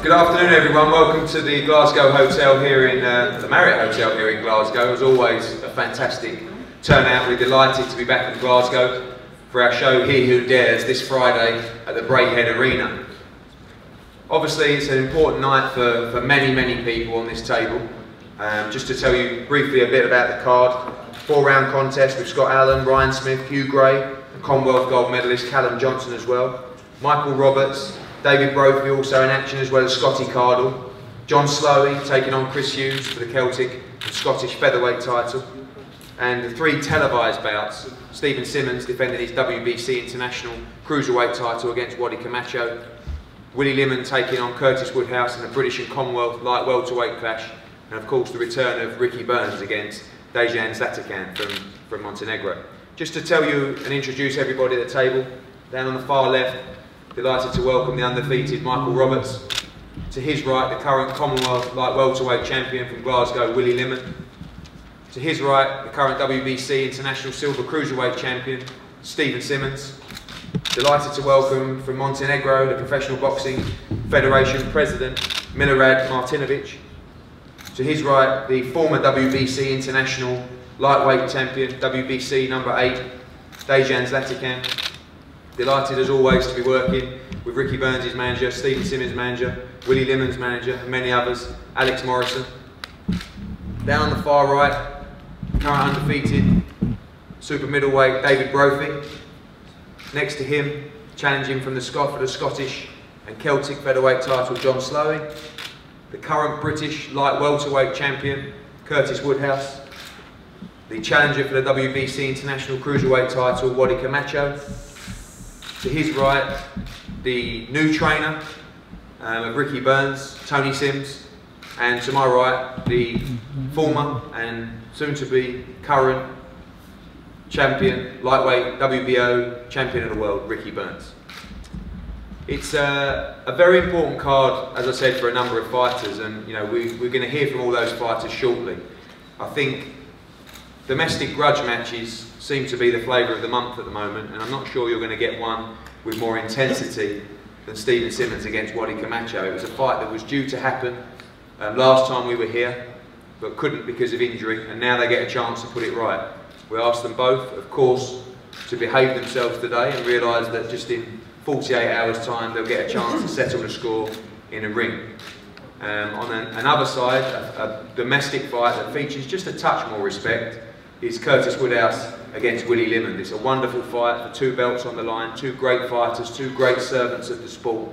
Good afternoon everyone, welcome to the Glasgow Hotel here in, the Marriott Hotel here in Glasgow. As always, a fantastic turnout. We're delighted to be back in Glasgow for our show He Who Dares this Friday at the Braehead Arena. Obviously it's an important night for many people on this table. Just to tell you briefly a bit about the card. 4-round contest with Scott Allen, Ryan Smith, Hugh Gray, the Commonwealth gold medalist Callum Johnson as well, Michael Roberts, David Brophy also in action, as well as Scotty Cardle, John Slowey taking on Chris Hughes for the Celtic and Scottish featherweight title, and the 3 televised bouts, Stephen Simmons defending his WBC International Cruiserweight title against Waddy Camacho, Willie Limond taking on Curtis Woodhouse in the British and Commonwealth light welterweight clash, and of course the return of Ricky Burns against DEJAN ZLATICANin from Montenegro. Just to tell you and introduce everybody at the table, down on the far left, delighted to welcome the undefeated Michael Roberts. To his right, the current Commonwealth light welterweight champion from Glasgow, Willie Limond. To his right, the current WBC International Silver Cruiserweight champion, Stephen Simmons. Delighted to welcome from Montenegro, the Professional Boxing Federation President, Milorad Martinovic. To his right, the former WBC International Lightweight Champion, WBC number 8, DEJAN ZLATICANin. Delighted as always to be working with Ricky Burns' manager, Stephen Simmons' manager, Willie Limond's manager, and many others, Alex Morrison. Down on the far right, current undefeated super middleweight David Brophy. Next to him, challenging from the Scot for the Scottish and Celtic featherweight title, John Slowey. The current British light welterweight champion, Curtis Woodhouse. The challenger for the WBC International Cruiserweight title, Waddy Camacho. To his right, the new trainer of Ricky Burns, Tony Sims. And to my right, the former and soon-to-be current champion, lightweight WBO champion of the world, Ricky Burns. It's a very important card, as I said, for a number of fighters, and you know we're going to hear from all those fighters shortly. I think domestic grudge matches seem to be the flavour of the month at the moment, and I'm not sure you're going to get one with more intensity than Stephen Simmons against Waddy Camacho. It was a fight that was due to happen last time we were here, but couldn't because of injury, and now they get a chance to put it right. We asked them both, of course, to behave themselves today and realise that just in 48 hours time they'll get a chance to settle the score in a ring. On another side, a domestic fight that features just a touch more respect is Curtis Woodhouse against Willie Limond. It's a wonderful fight for 2 belts on the line, 2 great fighters, 2 great servants of the sport.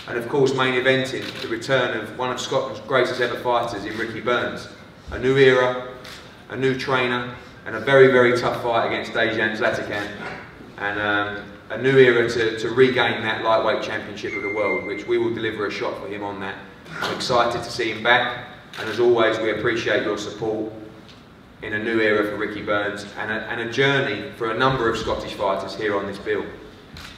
And of course main eventing the return of one of Scotland's greatest ever fighters in Ricky Burns. A new era, a new trainer, and a very tough fight against DEJAN ZLATICANin. And a new era to regain that lightweight championship of the world, which we will deliver a shot for him on that. I'm excited to see him back, and as always we appreciate your support in a new era for Ricky Burns and a journey for a number of Scottish fighters here on this bill.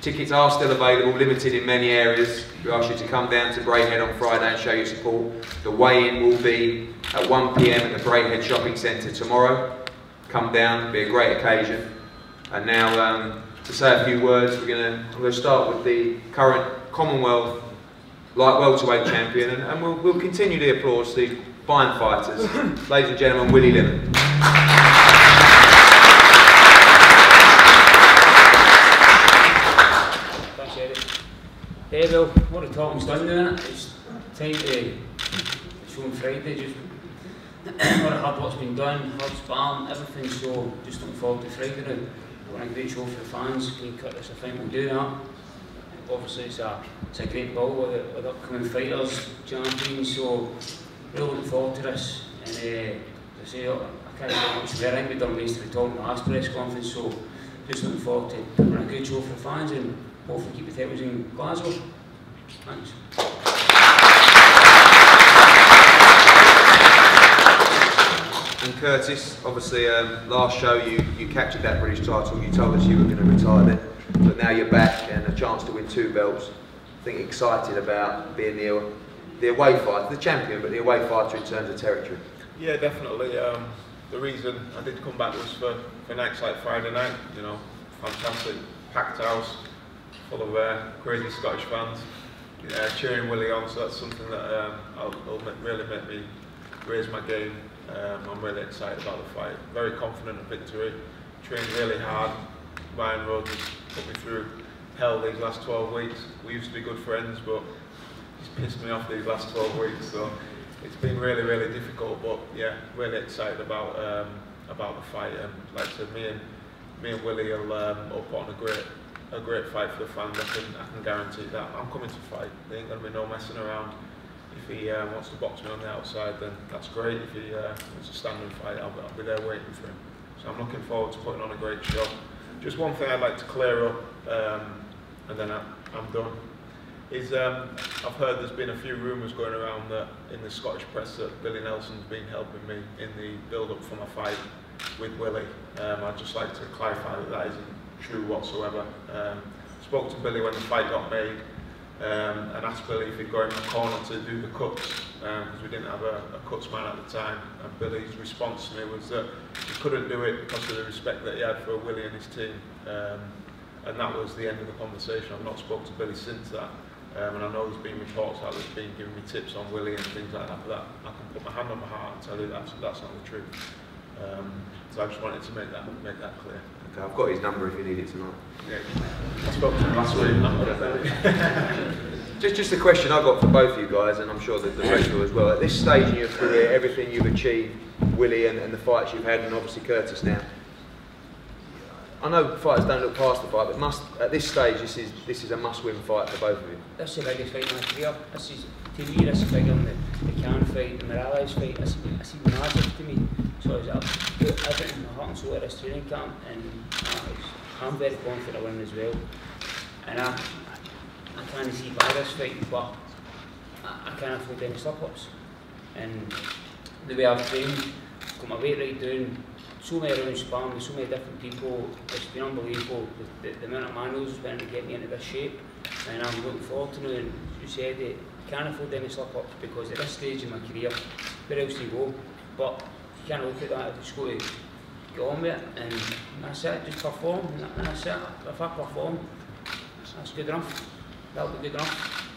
Tickets are still available, limited in many areas. We ask you to come down to Braehead on Friday and show your support. The weigh-in will be at 1 PM at the Braehead Shopping Centre tomorrow. Come down, it'll be a great occasion. And now, to say a few words, I'm going to start with the current Commonwealth light welterweight champion, and we'll continue the applause to the fine fighters. Ladies and gentlemen, Willie Limond. Thanks, Eddie. Hey, well, what the talking's done doing it. It's time to show on Friday. Just what a hard work's been done, hard sparring, everything. So just looking forward to Friday now. Want a great show for the fans. Can cut this? I think we'll do that. Obviously, it's a great ball with upcoming fighters, champions. So really looking forward to this. And as I say, I can't say much more. I think we've done most of the talk in the last press conference. So just looking forward to putting a good show for the fans and hopefully keep the titles in Glasgow. Thanks. And Curtis, obviously last show you captured that British title, you told us you were going to retire then, but now you're back and a chance to win 2 belts. I think excited about being the away fighter, the champion, but the away fighter in terms of territory. Yeah, definitely. The reason I did come back was for nights like Friday night, you know, fantastic, packed house, full of crazy Scottish fans. cheering Willie on, so that's something that will really make me raise my game. I'm really excited about the fight. Very confident of victory. Trained really hard. Ryan Rhodes has put me through hell these last 12 weeks. We used to be good friends, but he's pissed me off these last 12 weeks. So it's been really, really difficult. But yeah, really excited about the fight. And like I said, me and Willie will put on a great fight for the fans. I can guarantee that. I'm coming to fight. There ain't gonna be no messing around. If he wants to box me on the outside, then that's great. If he wants to stand and fight, I'll be there waiting for him. So I'm looking forward to putting on a great show. Just one thing I'd like to clear up, and then I'm done, is I've heard there's been a few rumours going around that in the Scottish press that Billy Nelson's been helping me in the build-up for my fight with Willie. I'd just like to clarify that that isn't true whatsoever. Spoke to Billy when the fight got made, and asked Billy if he'd go in my corner to do the cuts, because we didn't have a cuts man at the time. And Billy's response to me was that he couldn't do it because of the respect that he had for Willie and his team. And that was the end of the conversation. I've not spoken to Billy since that. And I know there's been reports out there's been giving me tips on Willie and things like that, but I can put my hand on my heart and tell you that's not the truth. So I just wanted to make that clear. Okay, I've got his number if you need it tonight. Yeah. I spoke to him last week. Just a question I got for both of you guys, and I'm sure that the rest will as well. At this stage in your career, everything you've achieved, Willie, and the fights you've had, and obviously Curtis now. I know fighters don't look past the fight, but at this stage, this is a must-win fight for both of you. This is the biggest fight in my career. This is, to me, this is bigger than the Can fight, the Morales fight. This is massive to me. So I've put everything in my heart and soul at this training camp, and I'm very confident I win as well. And I can't see by this fight, but I can't afford any slip-ups. And the way I've trained, got my weight right down, so many rounds sparring with so many different people, it's been unbelievable. The amount of manuals has been to get me into this shape, and I'm looking forward to it. And as you said, I can't afford any slip-ups because at this stage in my career, where else do you go? But you can't look at that, I've just got to get on with it, and that's it, just perform, and that's it. If I perform, that's good enough, that'll be good enough.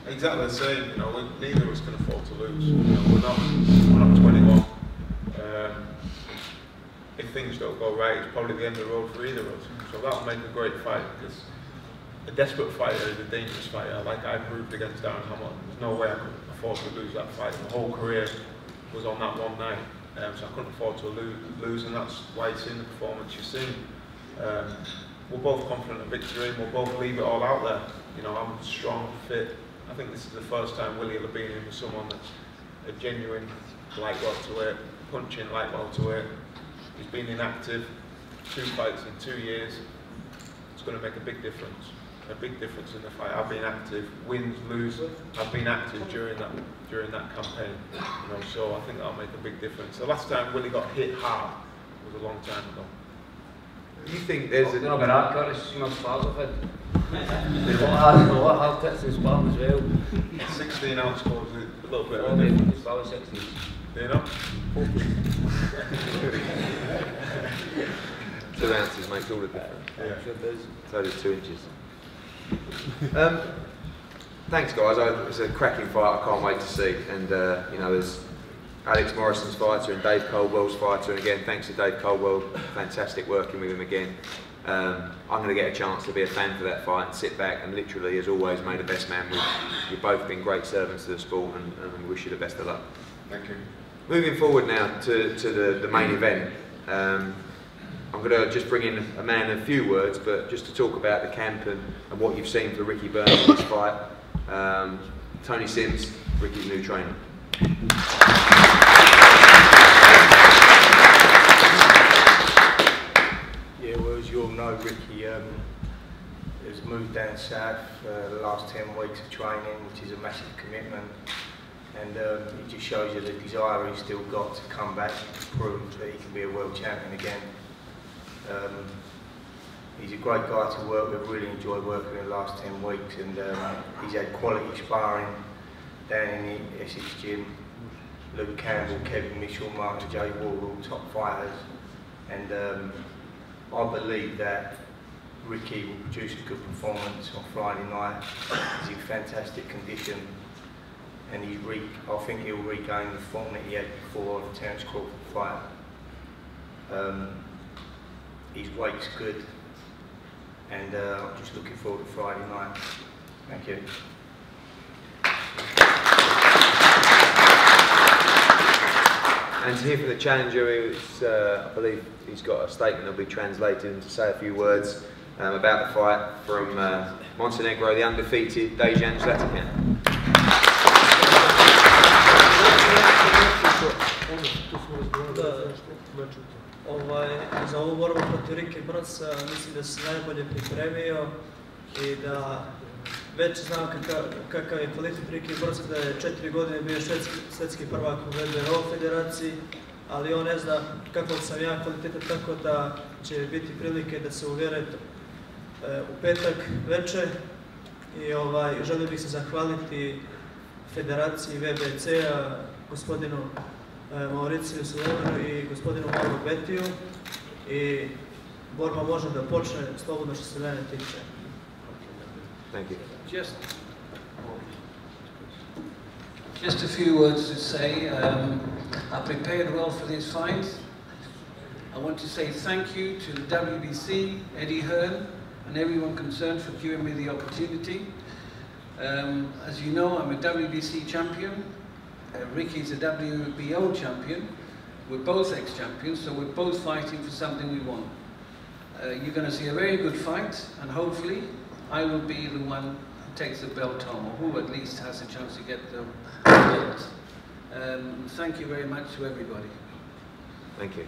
Exactly the same, you know, neither of us can afford to lose. You know, we're not 21. If things don't go right, it's probably the end of the road for either of us. So that'll make a great fight, because a desperate fighter is a dangerous fighter. Like I proved against Darren Hamilton, there's no way I could afford to lose that fight. My whole career was on that one night, so I couldn't afford to lose, and that's why you've seen the performance you've seen. We're both confident of victory, and we'll both leave it all out there. You know, I'm strong, fit. I think this is the first time Willie will have been in with someone that's a genuine light welterweight, punching light welterweight. He's been inactive, 2 fights in 2 years. It's going to make a big difference in the fight. I've been active, wins, lose. I've been active during that campaign. You know, so I think that'll make a big difference. The last time Willie got hit hard was a long time ago. Do you think there's a... You're not about that, Curtis, you must spars I've had. A lot of hard hits in sparring as well. 16 ounce scores a little bit of a difference. It's probably 16. You know? 2 ounces makes all the difference. Yeah. Sure does. So does 2 inches. Thanks guys, it's a cracking fight, I can't wait to see. And you know, there's Alex Morrison's fighter and Dave Coldwell's fighter, and again thanks to Dave Coldwell, fantastic working with him again. I'm going to get a chance to be a fan for that fight and sit back and literally, as always, may the best man win. You've both been great servants to the sport, and we wish you the best of luck. Thank you. Moving forward now to the main event, I'm going to just bring in a man in a few words, but just to talk about the camp and what you've seen for Ricky Burns in this fight. Tony Sims, Ricky's new trainer. Yeah, well, as you all know, Ricky has moved down south for the last 10 weeks of training, which is a massive commitment. And it just shows you the desire he's still got to come back and prove that he can be a world champion again. He's a great guy to work with, really enjoyed working with him the last 10 weeks, and he's had quality sparring down in the Essex gym. Luke Campbell, Kevin Mitchell, Martin J. Wall, all top fighters, and I believe that Ricky will produce a good performance on Friday night. He's in fantastic condition, and I think he'll regain the form that he had before the Terence Crawford fight. His weight's good, and I'm just looking forward to Friday night. Thank you. And here for the challenger, I believe he's got a statement that'll be translated to say a few words about the fight from Montenegro, the undefeated DEJAN ZLATICANIN. Za ovu borbu protiv Rike Brca mislim da se najbolje pripremio i da već znam kakav je kvalitet Rike Brca, da je 4 godine bio svjetski prvak u WBO federaciji, ali on ne zna kakvog sam ja kvaliteta, tako da će biti prilike da se uvjere u petak večer i želio bih se zahvaliti federaciji WBC-a, gospodinu Mauriciju Sulejmanu i gospodinu Mauro Betiju, i borba može da počne slobodno što se mene tiče. Thank you. Just a few words to say. I prepared well for this fight. I want to say thank you to the WBC, Eddie Hearn, and everyone concerned for giving me the opportunity. As you know, I'm a WBC champion. Ricky's a WBO champion. We're both ex-champions, so we're both fighting for something we want. You're going to see a very good fight, and hopefully I will be the one who takes the belt home, or who at least has a chance to get the belt. Thank you very much to everybody. Thank you.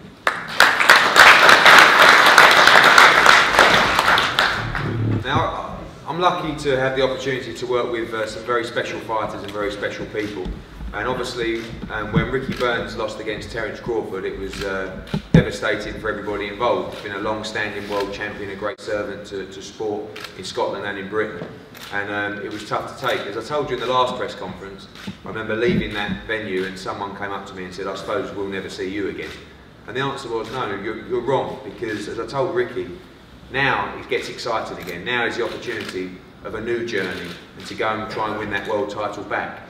Now, I'm lucky to have the opportunity to work with some very special fighters and very special people. And obviously, when Ricky Burns lost against Terence Crawford, it was devastating for everybody involved. He's been a long-standing world champion, a great servant to sport in Scotland and in Britain. And it was tough to take. As I told you in the last press conference, I remember leaving that venue and someone came up to me and said, I suppose we'll never see you again. And the answer was, no, you're wrong, because as I told Ricky, now it gets exciting again. Now is the opportunity of a new journey and to go and try and win that world title back.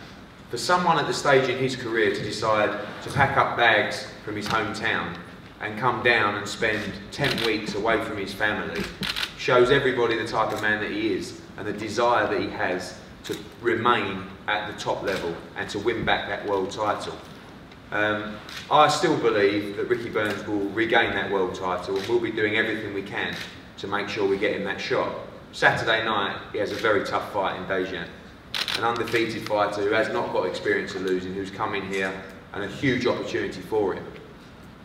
For someone at the stage in his career to decide to pack up bags from his hometown and come down and spend 10 weeks away from his family shows everybody the type of man that he is and the desire that he has to remain at the top level and to win back that world title. I still believe that Ricky Burns will regain that world title, and we'll be doing everything we can to make sure we get him that shot. Saturday night, he has a very tough fight in DEJAN. An undefeated fighter who has not got experience of losing, who's come in here, and a huge opportunity for him.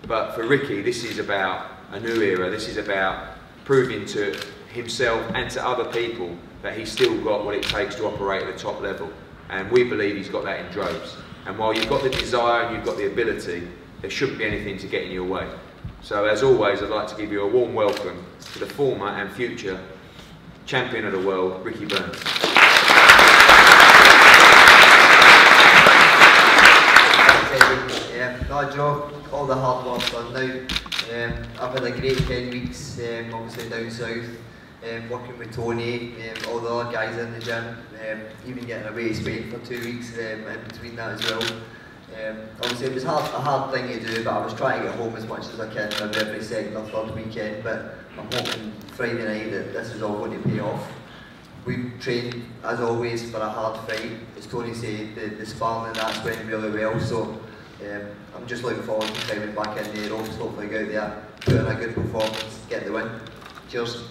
But for Ricky, this is about a new era. This is about proving to himself and to other people that he's still got what it takes to operate at the top level. And we believe he's got that in droves. And while you've got the desire and you've got the ability, there shouldn't be anything to get in your way. So as always, I'd like to give you a warm welcome to the former and future champion of the world, Ricky Burns. No, Joe, all the hard work's done now. I've had a great 10 weeks, obviously down south, working with Tony, all the other guys in the gym, even getting away to Spain for 2 weeks in between that as well. Obviously it was a hard thing to do, but I was trying to get home as much as I can every second or third weekend, but I'm hoping Friday night that this is all going to pay off. We've trained, as always, for a hard fight. As Tony said, the sparring and that's went really well, so I'm just looking forward to climbing back in the ropes, hopefully go out there, put in a good performance, get the win. Cheers.